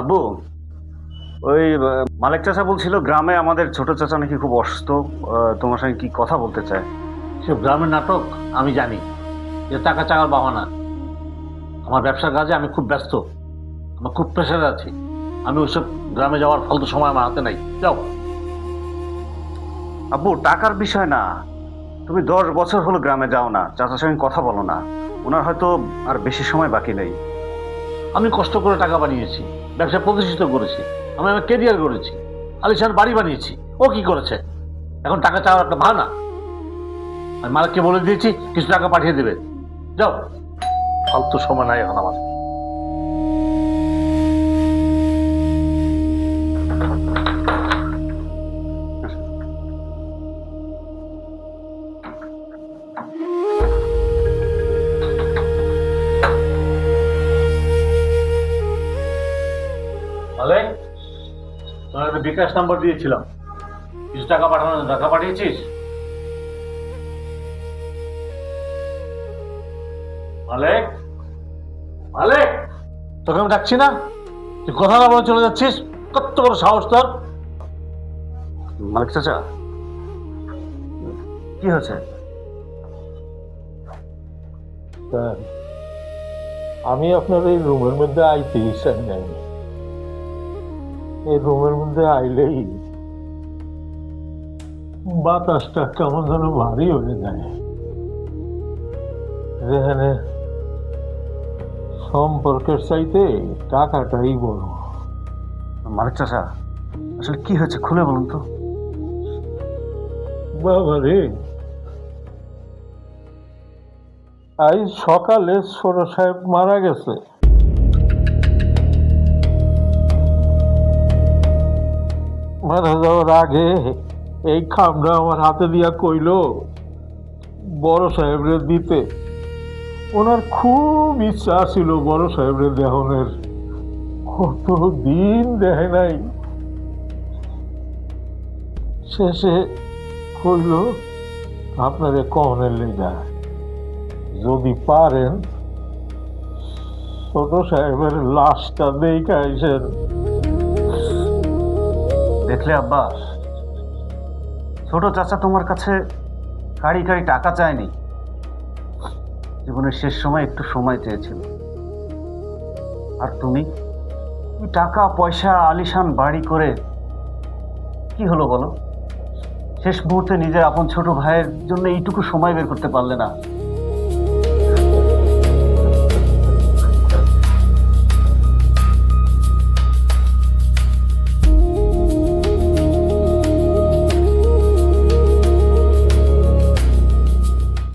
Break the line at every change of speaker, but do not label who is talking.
আব্বু, ওই মালিক চাচা বলছিল গ্রামে আমাদের ছোট চাচা নাকি খুব অসুস্থ। তোমার সঙ্গে কি কথা বলতে চায়।
সব গ্রামের নাটক আমি জানি, যে টাকা চাওয়ার বাহানা। আমার ব্যবসার কাজে আমি খুব ব্যস্ত, আমার খুব প্রেশারে আছি। আমি ওইসব গ্রামে যাওয়ার ফালতু সময় আমার হাতে নাই। যাও।
আব্বু, টাকার বিষয় না। তুমি 10 বছর হলো গ্রামে যাও না, চাচার সঙ্গে কথা বলো না। ওনার হয়তো আর বেশি সময় বাকি নেই।
আমি কষ্ট করে টাকা বানিয়েছি, ব্যবসা প্রতিষ্ঠিত করেছি, আমি আমার কেরিয়ার করেছি, আলিশান বাড়ি বানিয়েছি। ও কি করেছে? এখন টাকা চাওয়ার একটা বাহানা। আমি মালিককে বলে দিয়েছি কিছু টাকা পাঠিয়ে দেবে। যাও, ফালতু সময় নাই এখন আমার। মালিক, তোর একটা বিকাশ নাম্বার দিয়েছিলাম, কিছু টাকা পাঠানো, টাকা পাঠিয়েছিস? মালিক, মালিক, তোকে আমি ডাকছি না? তুই কথা না বলে চলে যাচ্ছিস? কত বড় সাহস তোর!
মালিক চাচা, কি হয়েছে?
আমি আপনার এই রুমের মধ্যে আইতে চাই নাই। এই রুমের মধ্যে আইলেই বাতাসটা কেমন যেন ভারী হয়ে যায়, যেখানে সম্পর্কের চাইতে টাকাটাই বড়।
মালিক চাচা, আসলে কি হয়েছে খুলে বলুন তো।
বাবা রে, আজ সকালে ছোট সাহেব মারা গেছে। মারা যাওয়ার আগে এই খামটা আমার হাতে দিয়া কইল বড় সাহেবরে দিতে। ওনার খুব ইচ্ছা ছিল বড় সাহেবরে দেহনের, কত দিন দেখে নাই। শেষে কইল আপনারে কনের লেগা যদি পারেন ছোট সাহেবের লাশটা দেখে আইসেন।
দেখলে আব্বা, ছোট চাচা তোমার কাছে কাড়ি কাড়ি টাকা চায়নি, জীবনের শেষ সময় একটু সময় চেয়েছিল। আর তুমি টাকা পয়সা আলিশান বাড়ি করে কি হলো বলো? শেষ মুহূর্তে নিজের আপন ছোট ভাইয়ের জন্য এইটুকু সময় বের করতে পারলে না।